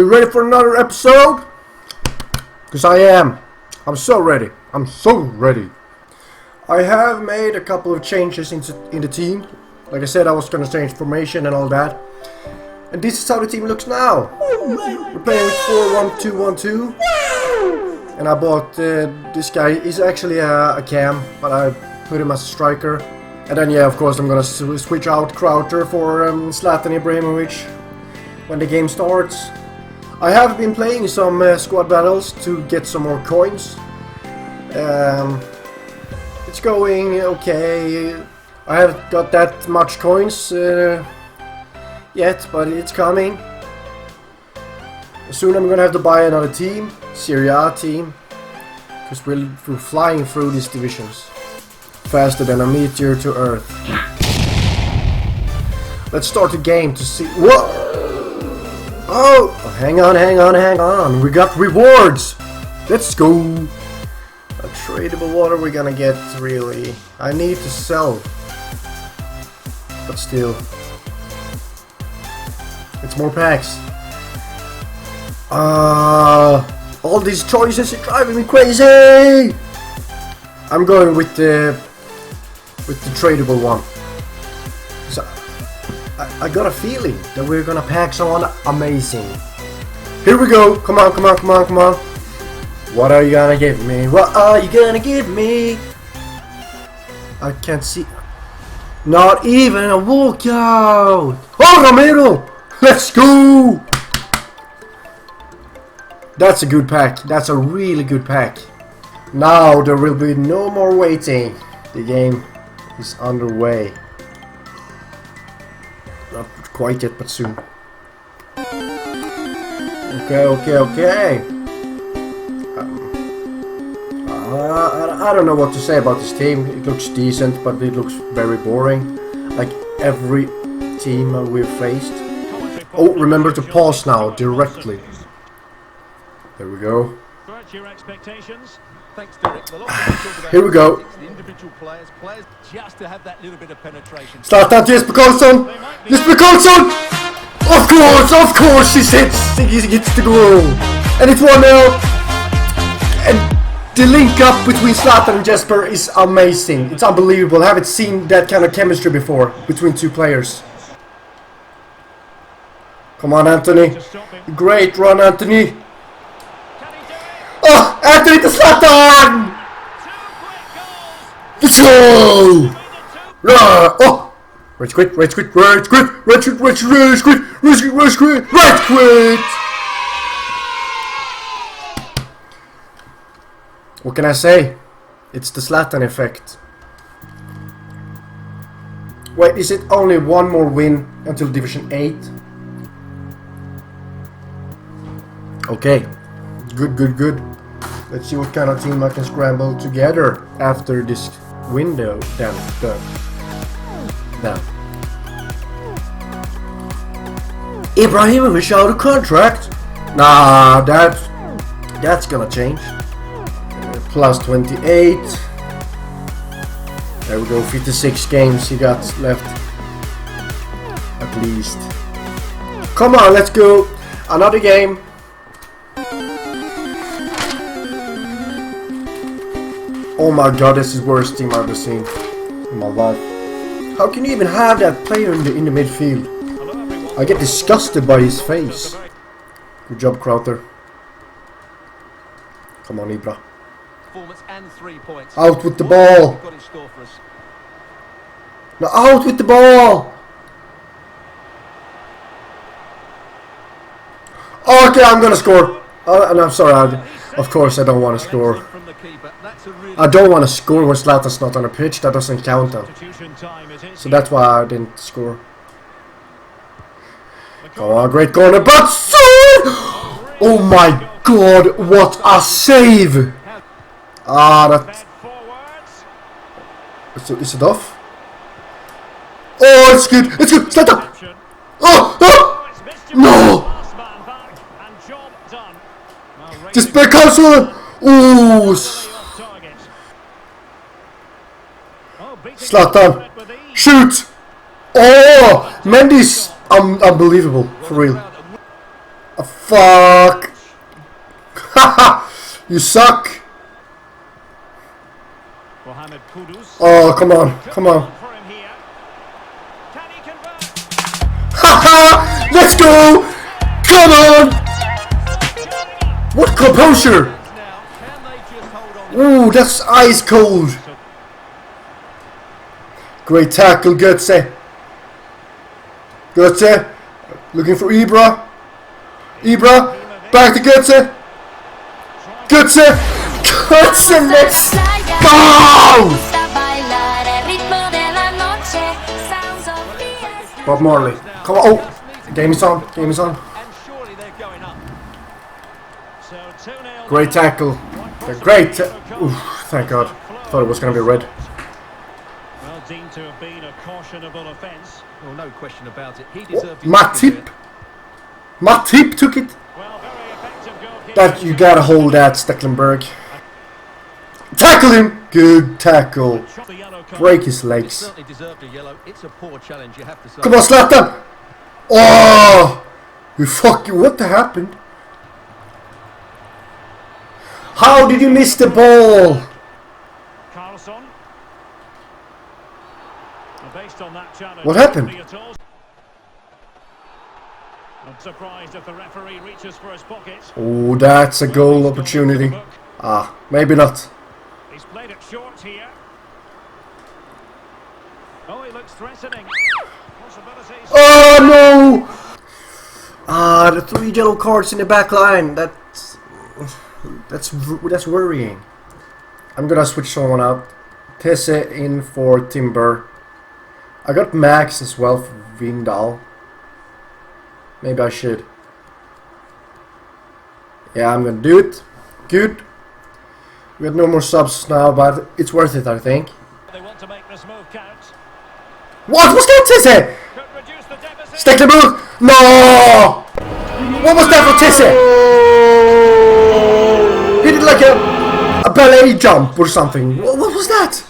Are you ready for another episode? Because I am. I'm so ready. I'm so ready. I have made a couple of changes in the team. Like I said, I was going to change formation and all that. And this is how the team looks now. We're playing with 4-1-2-1-2. And I bought this guy. He's actually a cam, but I put him as a striker. And then, yeah, of course, I'm going to switch out Crowther for Zlatan Ibrahimovic when the game starts. I have been playing some squad battles to get some more coins. It's going okay. I haven't got that much coins yet, but it's coming. Soon I'm gonna have to buy another team, Serie A team, because we're flying through these divisions faster than a meteor to Earth. Let's start the game to see. Whoa! Oh, hang on. We got rewards. Let's go. A tradable. What are we gonna get? Really? I need to sell. But still, it's more packs. All these choices are driving me crazy. I'm going with the tradable one. So I got a feeling that we're gonna pack someone amazing. Here we go. Come on. What are you gonna give me? What are you gonna give me? I can't see. Not even a walkout! Oh, Romero! Let's go! That's a good pack. That's a really good pack. Now there will be no more waiting. The game is underway. Not quite yet, but soon. Okay. I don't know what to say about this team. It looks decent, but it looks very boring. Like every team we've faced. Oh, remember to pause now, directly. There we go. Here we go. Zlatan, Jesper Karlsson! Jesper Karlsson! Of course, he hits the goal. And it's 1-0. And the link up between Zlatan and Jesper is amazing. It's unbelievable. I haven't seen that kind of chemistry before between two players. Come on, Anthony. Great run, Anthony. Oh, Anthony to Zlatan! Let's go! Oh! Rage quit! What can I say? It's the Zlatan effect. Wait, is it only one more win until Division 8? Okay. Good. Let's see what kind of team I can scramble together after this window. Damn. Ibrahimovic out of contract? Nah, that's gonna change. Plus 28. There we go, 56 games he got left. At least. Come on, let's go. Another game. Oh my god, this is the worst team I've ever seen in my life. How can you even have that player in the midfield? I get disgusted by his face. Good job, Crowther. Come on, Ibra. Out with the ball. No, out with the ball. Okay, I'm gonna score. And I'm sorry, of course I don't want to score. I don't want to score when Zlatan's not on the pitch. That doesn't count then. So that's why I didn't score. Come on, great corner, but oh my god, what a save! Is it off? Oh, it's good! Zlatan! Oh! No! Just back Karlsson! Oh! Zlatan! Shoot! Oh! Mendy's unbelievable, for real. Oh, fuck! Haha! You suck! Oh, come on, come on. Haha! Let's go! Come on! What composure! Ooh, that's ice cold! Great tackle, Götze. Götze, looking for Ibra. Ibra, back to Götze. Götze! Götze, let's go! Bob Marley, come on! Oh, game is on. Game is on. Great tackle. Great. Oof, thank God. Thought it was gonna be red. Well, deemed to have been a cautionable offence. Well, no question about it. He deserved Matip. Matip took it. Well, very effective goalkeeper. That you gotta hold that, Stecklenburg. Tackle him. Good tackle. Break his legs. Certainly deserved a yellow. It's a poor challenge, you have to say. Come on, Zlatan. Oh, you fuck you. What happened? How did you miss the ball? Carlson. Based on that challenge, what happened? I'm surprised if the referee reaches for his pocket. Oh, that's a goal opportunity. Ah, maybe not. He's played it short here. Oh, he looks threatening. Possibilities. Oh no! Ah, the 3 yellow cards in the back line. That's worrying. I'm gonna switch someone out. Tesse in for Timber. I got Max as well for Vindal. Maybe I should. Yeah, I'm gonna do it. Good. We got no more subs now, but it's worth it, I think. They want to make this move count. What was that, Tesse? Could reduce the deficit. Stecklenburg! No! What was that for Tesse? He did like a ballet jump or something. What was that?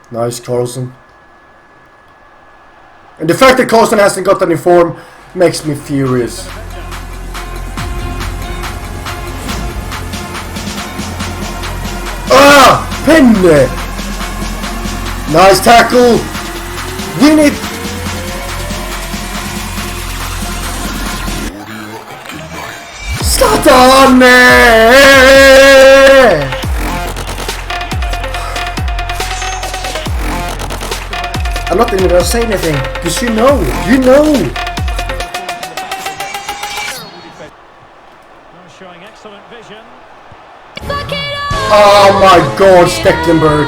Nice, Carlson. And the fact that Carlson hasn't got any form makes me furious. Ah! Penne! Nice tackle! Win it! Zlatan! I'm not even gonna say anything, because you know! Showing excellent vision. Oh my God, Stecklenburg!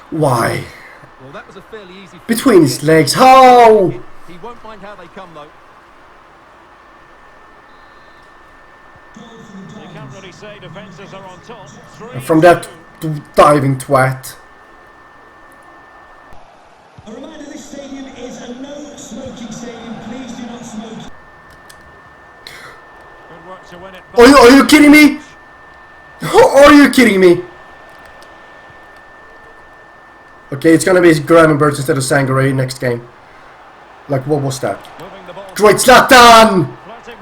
Why? Well, that was a fairly easy Between his legs, how? He won't mind how they come though. You can't really say defences are on top. From that diving twat. A reminder, this stadium is a no-smoking stadium. Please do not smoke. Good work to win it. Are you kidding me? Are you kidding me? Okay, it's gonna be Gravenberg instead of Sangare next game. Like, what was that? Great Zlatan!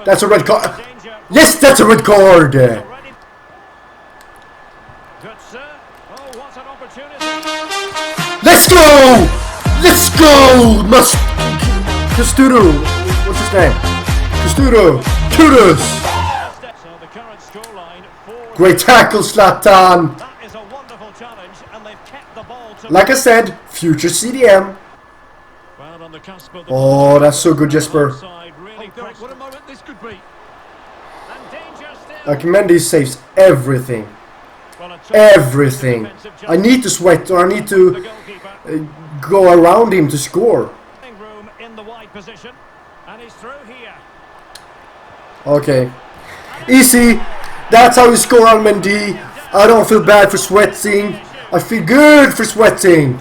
That's a red card. Yes, that's a red card! Let's go! Let's go! Casturo. What's his name? Casturo. Kudos! Great tackle, Zlatan! Like I said, future CDM. Oh, that's so good, Jesper. What a moment this could be. Like, Mendy saves everything. Everything. I need to sweat, or I need to go around him to score. Okay. Easy. That's how you score on Mendy. I don't feel bad for sweating. I feel good for sweating.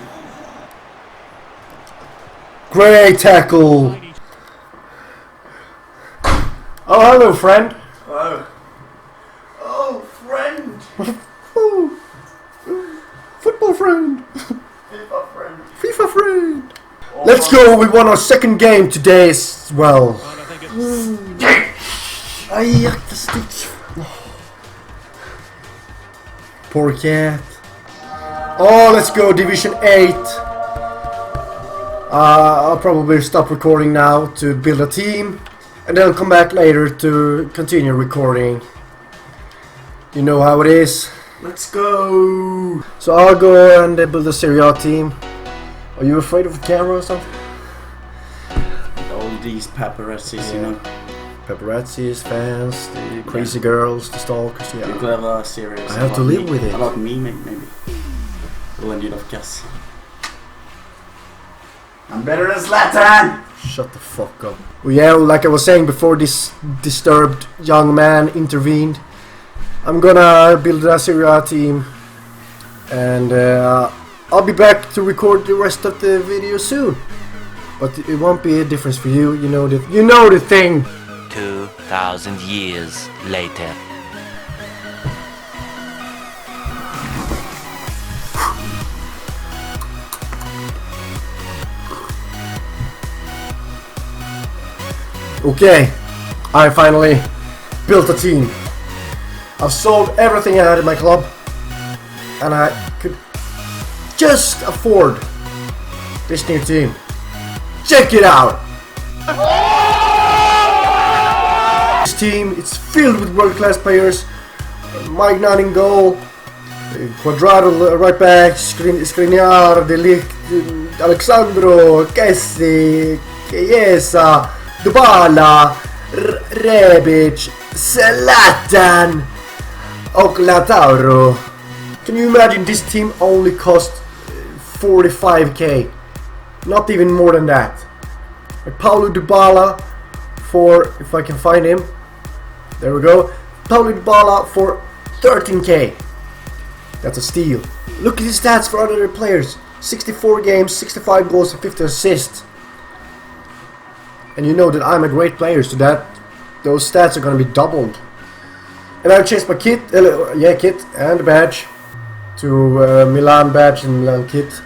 Great tackle. Oh, hello, friend. Hello. Oh, friend. Football friend. FIFA friend. FIFA friend. Oh, Let's go, we won our second game today as well. Well, I think it's... Aj, akta stick. Poor cat. Oh, let's go, Division 8. I'll probably stop recording now to build a team. And then I'll come back later to continue recording. You know how it is. Let's go. So I'll go and build a Serie A team. Are you afraid of the camera or something? All these paparazzis, you know. Paparazzis, fans, the crazy girls, the stalkers. You Yeah. could have a series. I have to live with it. About me, maybe. Well, you of gas. I'm better than Zlatan. Shut the fuck up. Well, yeah, like I was saying before, this disturbed young man intervened. I'm gonna build a Serie A team, and I'll be back to record the rest of the video soon. But it won't be a difference for you. You know the thing. 2,000 years later. Okay, I finally built a team. I've sold everything I had in my club, and I could just afford this new team. Check it out! This team, it's filled with world-class players. Mike Nunn in goal, Quadrado right back, Skriniar, De Ligt, Alexandro, Kessi, Chiesa, Dybala, Rebic, Zlatan, och Lautaro. Can you imagine this team only cost 45k? Not even more than that. Like Paulo Dybala for, if I can find him, there we go. Paulo Dybala for 13k. That's a steal. Look at his stats for other players. 64 games, 65 goals and 50 assists. And you know that I'm a great player, so that those stats are gonna be doubled. And I've changed my kit, kit and the badge to Milan badge and Milan kit.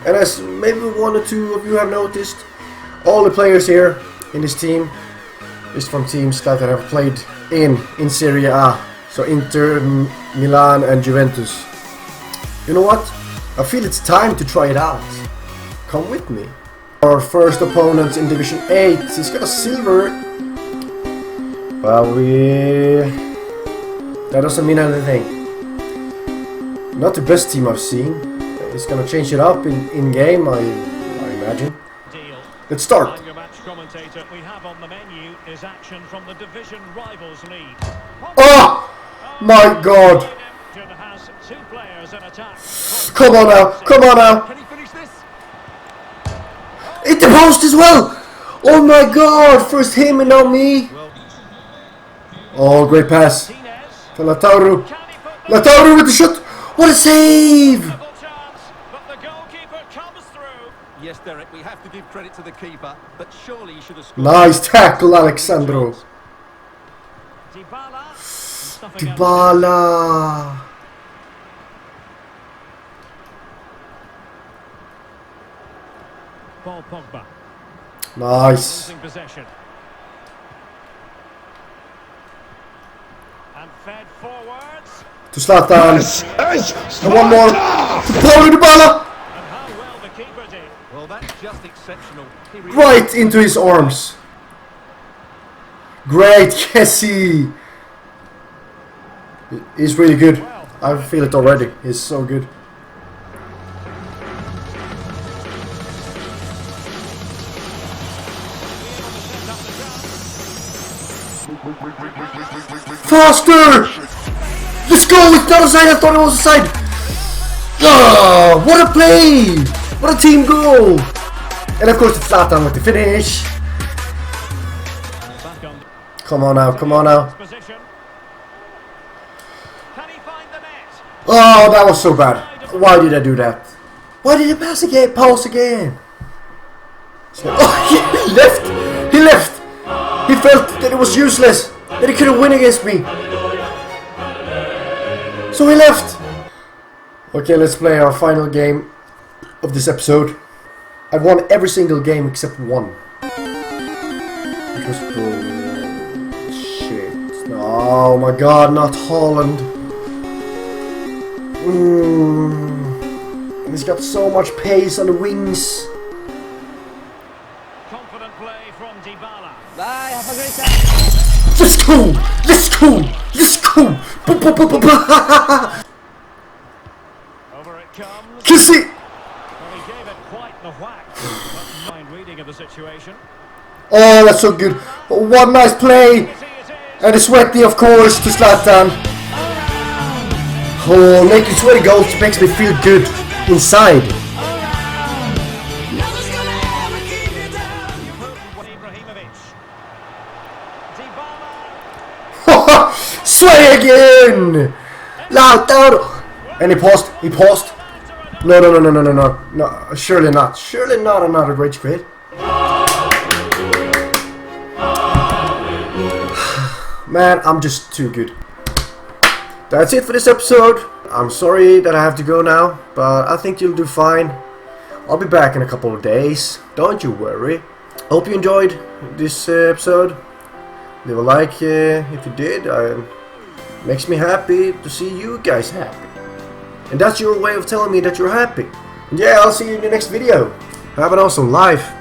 And as maybe one or two of you have noticed, all the players here in this team is from teams that I have played in Serie A. So Inter, Milan and Juventus. You know what? I feel it's time to try it out. Come with me. Our first opponent in Division 8, he's got a silver. Well, that doesn't mean anything. Not the best team I've seen. He's gonna change it up in game, I imagine. Let's start. I'm your match commentator. We have on the menu is action from the Division Rivals League. Oh my God! Has two players in attack. Come on now! Come on now! Can he finish this? Hit the post as well! Oh my God! First him and now me. Oh, great pass. To Lautaro. Lautaro with the shot. What a save! Yes, Derek, we have to give credit to the keeper, but surely he should have scored. Nice tackle, Alexandro. Dybala. Dybala. Paul Pogba. Nice. Losing possession. And fed forwards. To Zlatan. And one more. To Paulo Dybala. And how well the keeper did. Well, that's just exceptional. He really Right into his arms. Great, Kessi. He's really good. I feel it already. He's so good. Faster! Let's go! It's not a side. I thought it was a side. Oh, what a play! What a team goal! And of course it's Zlatan with the finish. Back on Come on now, come on now. position. Can he find the net? Oh, that was so bad. Why did I do that? Why did he pass again? Pause again. Oh, he left. He left. He felt that it was useless. That he couldn't win against me. So he left. Okay, let's play our final game of this episode. I've won every single game except one. It was shit. Oh my god, not Holland. He's got so much pace on the wings. Confident play from Dybala. Bye, have a great time. Let's go! Let's go! Let's go! Over it comes. Kiss it! Well, he gave it quite the whack. But mind reading of the situation. Oh, that's so good. One nice play. You see it is. And it's sweaty, of course, to Zlatan. Oh, making sweaty goals makes me feel good inside. Ibrahimovic. Dybala. Sweaty again! Lautaro! And he paused. He paused. No, no, no, no, no, no, no. No, surely not. Surely not another rage quit. Man, I'm just too good. That's it for this episode. I'm sorry that I have to go now, but I think you'll do fine. I'll be back in a couple of days. Don't you worry. Hope you enjoyed this episode. Leave a like if you did. Makes me happy to see you guys happy. And that's your way of telling me that you're happy. And yeah, I'll see you in the next video. Have an awesome life.